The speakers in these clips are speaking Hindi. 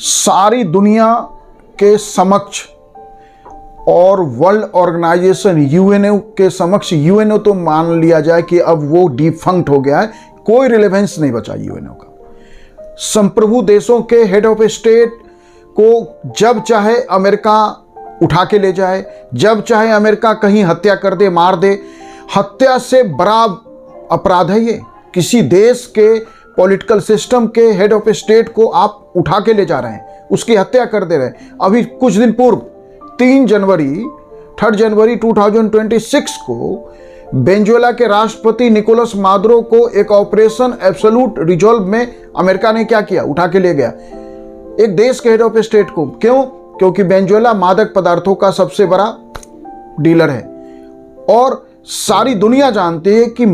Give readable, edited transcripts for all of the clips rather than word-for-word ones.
सारी दुनिया के समक्ष और वर्ल्ड ऑर्गेनाइजेशन यूएनओ के समक्ष, यूएनओ तो मान लिया जाए कि अब वो डिफंक्ट हो गया है, कोई रिलेवेंस नहीं बचा यूएनओ का। संप्रभु देशों के हेड ऑफ स्टेट को जब चाहे अमेरिका उठा के ले जाए, जब चाहे अमेरिका कहीं हत्या कर दे, मार दे। हत्या से बड़ा अपराध है ये। किसी देश के पॉलिटिकल सिस्टम के हेड ऑफ स्टेट को आप उठा के ले जा रहे हैं, उसकी हत्या कर दे रहे हैं। अभी कुछ दिन पूर्व 3 जनवरी 2026 को वेनेजुएला के राष्ट्रपति निकोलस मादुरो को एक ऑपरेशन एब्सोल्यूट रिजॉल्व में अमेरिका ने क्या किया, उठा के ले गया एक देश के हेड ऑफ स्टेट को। क्यों? क्योंकि वेनेजुएला मादक पदार्थों का सबसे बड़ा डीलर है और सारी दुनिया जानती है कि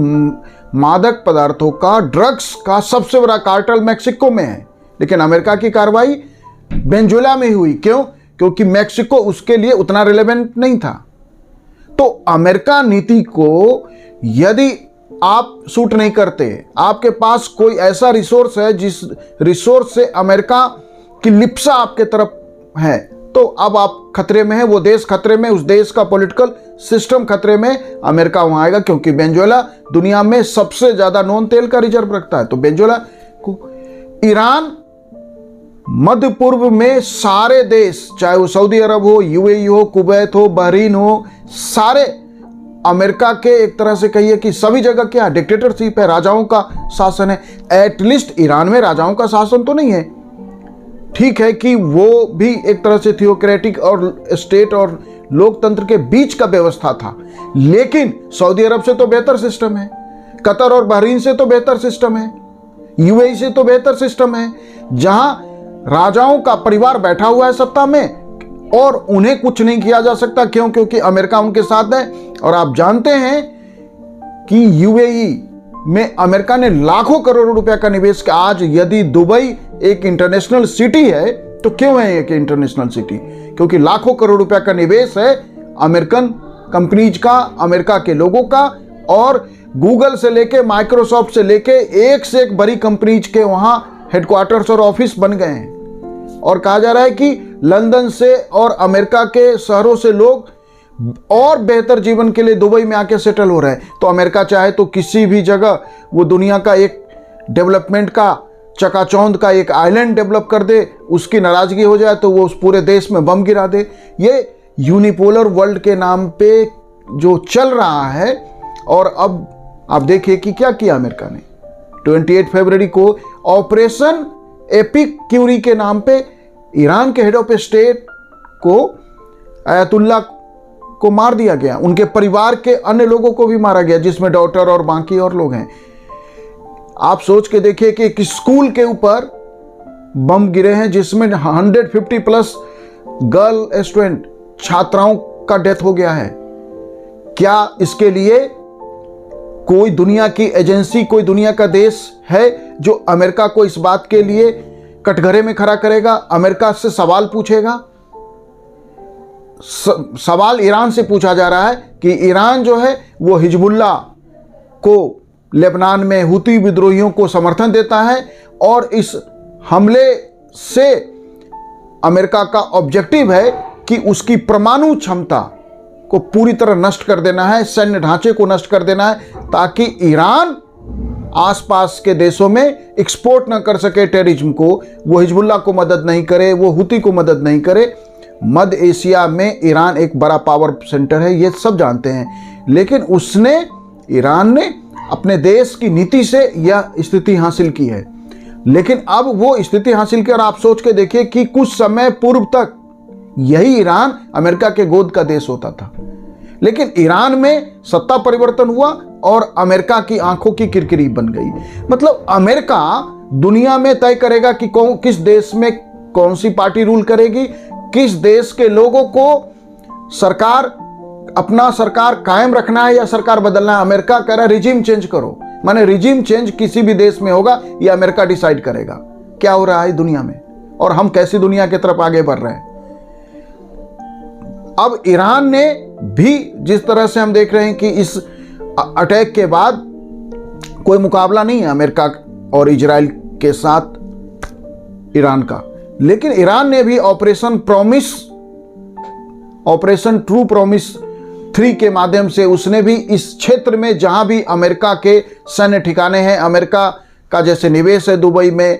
मादक पदार्थों का, ड्रग्स का सबसे बड़ा कार्टेल मैक्सिको में है। लेकिन अमेरिका की कार्रवाई वेनेजुएला में हुई। क्यों? क्योंकि मैक्सिको उसके लिए उतना रिलेवेंट नहीं था। तो अमेरिका नीति को यदि आप सूट नहीं करते, आपके पास कोई ऐसा रिसोर्स है जिस रिसोर्स से अमेरिका की लिप्सा आपके तरफ है, तो अब आप खतरे में हैं, वो देश खतरे में, उस देश का पॉलिटिकल सिस्टम खतरे में, अमेरिका वहां आएगा। क्योंकि वेनेजुएला दुनिया में सबसे ज्यादा नॉन तेल का रिजर्व रखता है। तो वेनेजुएला को, ईरान, मध्य पूर्व में सारे देश, चाहे वो सऊदी अरब हो, यूएई हो, कुवैत हो, बहरीन हो, सारे अमेरिका के एक तरह से कहिए कि सभी जगह क्या डिक्टेटरशिप है, राजाओं का शासन है। एटलीस्ट ईरान में राजाओं का शासन तो नहीं है। ठीक है कि वो भी एक तरह से थियोक्रेटिक और स्टेट और लोकतंत्र के बीच का व्यवस्था था, लेकिन सऊदी अरब से तो बेहतर सिस्टम है, कतर और बहरीन से तो बेहतर सिस्टम है, यूएई से तो बेहतर सिस्टम है, जहां राजाओं का परिवार बैठा हुआ है सत्ता में और उन्हें कुछ नहीं किया जा सकता। क्यों? क्योंकि अमेरिका उनके साथ है। और आप जानते हैं कि यूएई में अमेरिका ने लाखों करोड़ों रुपए का निवेश किया। आज यदि दुबई एक इंटरनेशनल सिटी है तो क्यों है एक इंटरनेशनल सिटी? क्योंकि लाखों करोड़ रुपए का निवेश है अमेरिकन कंपनीज का, अमेरिका के लोगों का। और गूगल से लेके माइक्रोसॉफ्ट से लेके एक से एक बड़ी कंपनीज के वहां हेडक्वार्टर्स और ऑफिस बन गए हैं। और कहा जा रहा है कि लंदन से और अमेरिका के शहरों से लोग और बेहतर जीवन के लिए दुबई में आके सेटल हो रहे हैं। तो अमेरिका चाहे तो किसी भी जगह वो दुनिया का एक डेवलपमेंट का चकाचौंध का एक आइलैंड डेवलप कर दे, उसकी नाराजगी हो जाए तो वो उस पूरे देश में बम गिरा दे। ये यूनिपोलर वर्ल्ड के नाम पे जो चल रहा है। और अब आप देखिए कि क्या किया अमेरिका ने। 28 फरवरी को ऑपरेशन एपिक क्यूरी के नाम पे ईरान के हेड ऑफ स्टेट को, आयतुल्ला को मार दिया गया। उनके परिवार के अन्य लोगों को भी मारा गया, जिसमें डॉटर और बाकी और लोग हैं। आप सोच के देखिए कि एक स्कूल के ऊपर बम गिरे हैं जिसमें 150 प्लस गर्ल स्टूडेंट, छात्राओं का डेथ हो गया है। क्या इसके लिए कोई दुनिया की एजेंसी, कोई दुनिया का देश है जो अमेरिका को इस बात के लिए कटघरे में खड़ा करेगा, अमेरिका से सवाल पूछेगा? सवाल ईरान से पूछा जा रहा है कि ईरान जो है वो हिजबुल्लाह को, लेबनान में हुती विद्रोहियों को समर्थन देता है और इस हमले से अमेरिका का ऑब्जेक्टिव है कि उसकी परमाणु क्षमता को पूरी तरह नष्ट कर देना है, सैन्य ढांचे को नष्ट कर देना है, ताकि ईरान आसपास के देशों में एक्सपोर्ट न कर सके टेररिज्म को। वो हिजबुल्लाह को मदद नहीं करे, वो हुती को मदद नहीं करे। मध्य एशिया में ईरान एक बड़ा पावर सेंटर है, ये सब जानते हैं। लेकिन ईरान ने अपने देश की नीति से यह स्थिति हासिल की है। लेकिन अब वो स्थिति हासिल की, और आप सोच के देखिए कि कुछ समय पूर्व तक यही ईरान अमेरिका के गोद का देश होता था। लेकिन ईरान में सत्ता परिवर्तन हुआ और अमेरिका की आंखों की किरकिरी बन गई। मतलब अमेरिका दुनिया में तय करेगा कि किस देश में कौन सी पार्टी रूल करेगी, किस देश के लोगों को अपना सरकार कायम रखना है या सरकार बदलना है। अमेरिका कह रहा है रिजीम चेंज करो। माने रिजीम चेंज किसी भी देश में होगा, यह अमेरिका डिसाइड करेगा क्या हो रहा है दुनिया में और हम कैसी दुनिया की तरफ आगे बढ़ रहे हैं। अब ईरान ने भी, जिस तरह से हम देख रहे हैं कि इस अटैक के बाद कोई मुकाबला नहीं है अमेरिका और इजराइल के साथ ईरान का, लेकिन ईरान ने भी ऑपरेशन ट्रू प्रॉमिस 3 के माध्यम से उसने भी इस क्षेत्र में जहां भी अमेरिका के सैन्य ठिकाने हैं, अमेरिका का जैसे निवेश है दुबई में,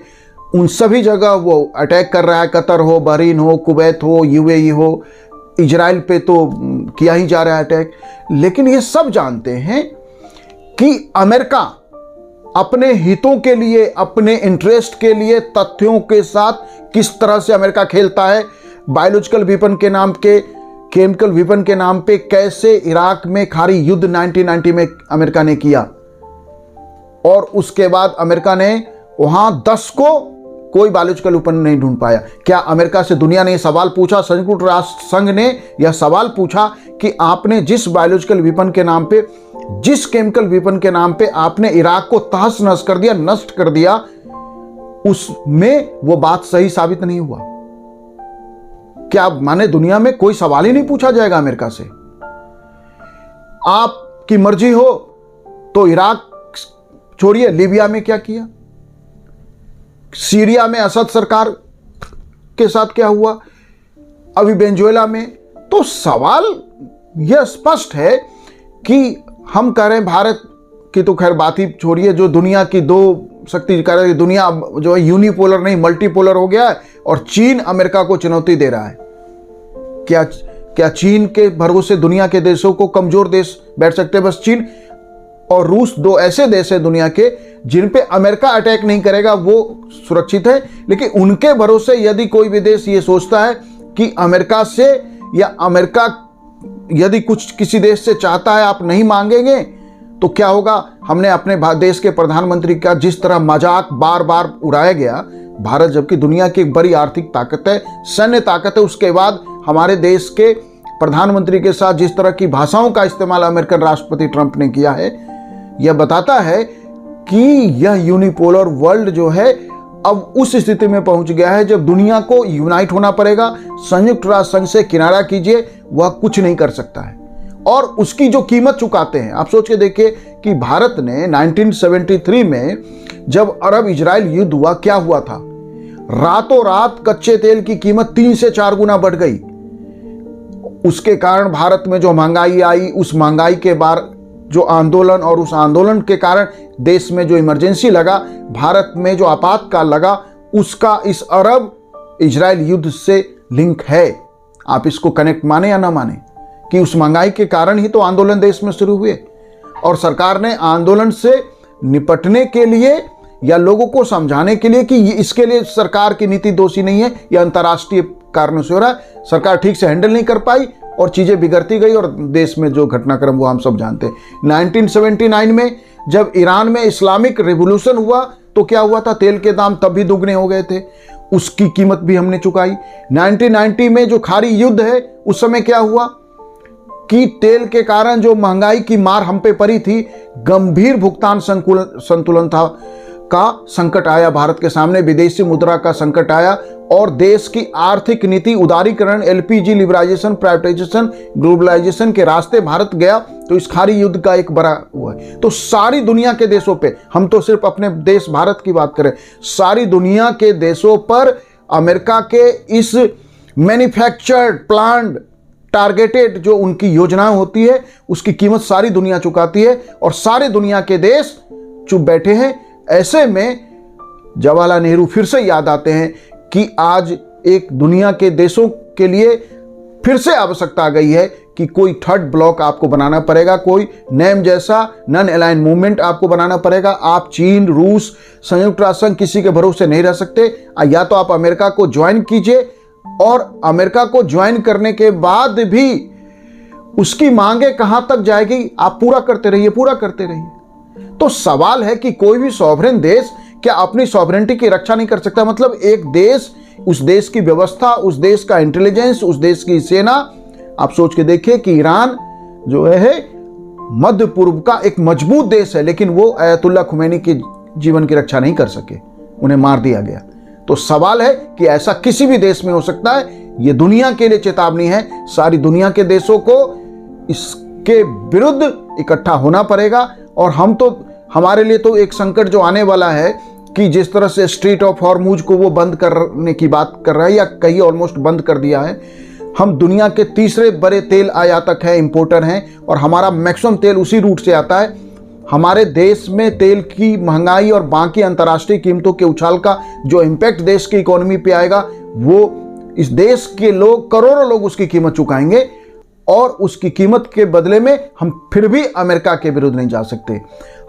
उन सभी जगह वो अटैक कर रहा है। कतर हो, बहरीन हो, कुवैत हो, यूएई हो, इजराइल पे तो किया ही जा रहा है अटैक। लेकिन ये सब जानते हैं कि अमेरिका अपने हितों के लिए, अपने इंटरेस्ट के लिए तथ्यों के साथ किस तरह से अमेरिका खेलता है। बायोलॉजिकल वेपन के नाम के, केमिकल वेपन के नाम पे कैसे इराक में खारी युद्ध 1990 में अमेरिका ने किया, और उसके बाद अमेरिका ने वहां 10 को कोई बायोलॉजिकल वेपन नहीं ढूंढ पाया। क्या अमेरिका से दुनिया ने यह सवाल पूछा, संयुक्त राष्ट्र संघ ने यह सवाल पूछा कि आपने जिस बायोलॉजिकल वेपन के नाम पे, जिस केमिकल वेपन के नाम पे आपने इराक को तहस नहस कर दिया, नष्ट कर दिया, उसमें वो बात सही साबित नहीं हुआ? क्या माने दुनिया में कोई सवाल ही नहीं पूछा जाएगा अमेरिका से? आपकी मर्जी हो तो इराक छोड़िए, लीबिया में क्या किया, सीरिया में असद सरकार के साथ क्या हुआ, अभी वेनेजुएला में। तो सवाल यह स्पष्ट है कि हम कह रहे हैं भारत की तो खैर बात ही छोड़िए, जो दुनिया की 2 शक्ति कह रहे हैं, दुनिया जो है यूनिपोलर नहीं मल्टीपोलर हो गया है, और चीन अमेरिका को चुनौती दे रहा है। क्या चीन के भरोसे दुनिया के देशों को कमजोर देश बैठ सकते हैं? बस चीन और रूस 2 ऐसे देश हैं दुनिया के जिन पे अमेरिका अटैक नहीं करेगा, वो सुरक्षित है। लेकिन उनके भरोसे यदि कोई भी देश ये सोचता है कि अमेरिका से, या अमेरिका यदि कुछ किसी देश से चाहता है आप नहीं मांगेंगे, तो क्या होगा? हमने अपने देश के प्रधानमंत्री का जिस तरह मजाक बार बार उड़ाया गया, भारत जबकि दुनिया की एक बड़ी आर्थिक ताकत है, सैन्य ताकत है, उसके बाद हमारे देश के प्रधानमंत्री के साथ जिस तरह की भाषाओं का इस्तेमाल अमेरिकन राष्ट्रपति ट्रंप ने किया है, यह बताता है कि यह यूनिपोलर वर्ल्ड जो है अब उस स्थिति में पहुंच गया है जब दुनिया को यूनाइट होना पड़ेगा। संयुक्त राष्ट्र संघ से किनारा कीजिए, वह कुछ नहीं कर सकता है, और उसकी जो कीमत चुकाते हैं। आप सोच के देखिए कि भारत ने 1973 में जब अरब इजराइल युद्ध हुआ, क्या हुआ था? रातों रात कच्चे तेल की कीमत 3 से 4 गुना बढ़ गई। उसके कारण भारत में जो महंगाई आई, उस महंगाई के बाद जो आंदोलन, और उस आंदोलन के कारण देश में जो इमरजेंसी लगा, भारत में जो आपातकाल लगा, उसका इस अरब इजराइल युद्ध से लिंक है। आप इसको कनेक्ट माने या ना माने कि उस महंगाई के कारण ही तो आंदोलन देश में शुरू हुए, और सरकार ने आंदोलन से निपटने के लिए या लोगों को समझाने के लिए कि इसके लिए सरकार की नीति दोषी नहीं है, यह अंतर्राष्ट्रीय कारणों से हो रहा है, सरकार ठीक से हैंडल नहीं कर पाई और चीजें बिगड़ती गई, और देश में जो घटनाक्रम वो हम सब जानते हैं। 1979 में जब ईरान में इस्लामिक रिवॉल्यूशन हुआ तो क्या हुआ था? तेल के दाम तब भी दुगने हो गए थे, उसकी कीमत भी हमने चुकाई। 1990 में जो खाड़ी युद्ध है, उस समय क्या हुआ कि तेल के कारण जो महंगाई की मार हम पे पड़ी थी, गंभीर भुगतान संतुलन था का संकट आया भारत के सामने, विदेशी मुद्रा का संकट आया, और देश की आर्थिक नीति उदारीकरण, एलपीजी लिबराइजेशन, प्राइवेटाइजेशन, ग्लोबलाइजेशन के रास्ते भारत गया। तो इस खाड़ी युद्ध का एक बड़ा हुआ है। तो सारी दुनिया के देशों पे, हम तो सिर्फ अपने देश भारत की बात करें, सारी दुनिया के देशों पर अमेरिका के इस मैन्युफैक्चर्ड प्लान्ड टारगेटेड जो उनकी योजनाएं होती है, उसकी कीमत सारी दुनिया चुकाती है, और सारे दुनिया के देश चुप बैठे हैं। ऐसे में जवाहरलाल नेहरू फिर से याद आते हैं कि आज एक दुनिया के देशों के लिए फिर से आवश्यकता आ गई है कि कोई थर्ड ब्लॉक आपको बनाना पड़ेगा, कोई नेम जैसा नॉन अलाइन मूवमेंट आपको बनाना पड़ेगा। आप चीन, रूस, संयुक्त राष्ट्र संघ किसी के भरोसे नहीं रह सकते। या तो आप अमेरिका को ज्वाइन कीजिए, और अमेरिका को ज्वाइन करने के बाद भी उसकी मांगे कहां तक जाएगी, आप पूरा करते रहिए, पूरा करते रहिए। तो सवाल है कि कोई भी सॉवरेन देश क्या अपनी सॉवरेनिटी की रक्षा नहीं कर सकता? मतलब एक देश, उस देश की व्यवस्था, उस देश का इंटेलिजेंस, उस देश की सेना। आप सोच के देखिए कि ईरान जो है मध्य पूर्व का एक मजबूत देश है, लेकिन वो अयतुल्ला खुमैनी के जीवन की रक्षा नहीं कर सके, उन्हें मार दिया गया। तो सवाल है कि ऐसा किसी भी देश में हो सकता है। ये दुनिया के लिए चेतावनी है, सारी दुनिया के देशों को इसके विरुद्ध इकट्ठा होना पड़ेगा। और हम तो, हमारे लिए तो एक संकट जो आने वाला है कि जिस तरह से स्ट्रेट ऑफ हॉर्मुज को वो बंद करने की बात कर रहा है या कहीं ऑलमोस्ट बंद कर दिया है। हम दुनिया के तीसरे बड़े तेल आयातक हैं, इंपोर्टर हैं, और हमारा मैक्सिमम तेल उसी रूट से आता है। हमारे देश में तेल की महंगाई और बाकी अंतर्राष्ट्रीय कीमतों के उछाल का जो इम्पैक्ट देश की इकोनॉमी पे आएगा, वो इस देश के लोग, करोड़ों लोग उसकी कीमत चुकाएंगे, और उसकी कीमत के बदले में हम फिर भी अमेरिका के विरुद्ध नहीं जा सकते।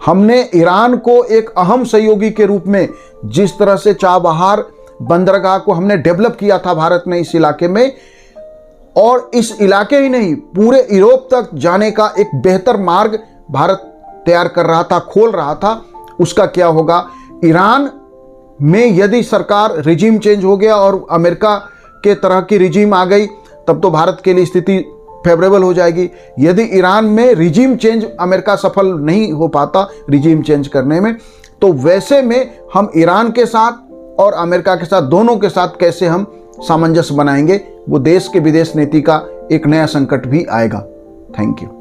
हमने ईरान को एक अहम सहयोगी के रूप में, जिस तरह से चाबहार बंदरगाह को हमने डेवलप किया था भारत ने इस इलाके में, और इस इलाके ही नहीं पूरे यूरोप तक जाने का एक बेहतर मार्ग भारत तैयार कर रहा था, खोल रहा था, उसका क्या होगा? ईरान में यदि सरकार रिजीम चेंज हो गया और अमेरिका के तरह की रिजीम आ गई, तब तो भारत के लिए स्थिति फेवरेबल हो जाएगी। यदि ईरान में रिजीम चेंज अमेरिका सफल नहीं हो पाता रिजीम चेंज करने में, तो वैसे में हम ईरान के साथ और अमेरिका के साथ, दोनों के साथ कैसे हम सामंजस्य बनाएंगे, वो देश के विदेश नीति का एक नया संकट भी आएगा। Thank you.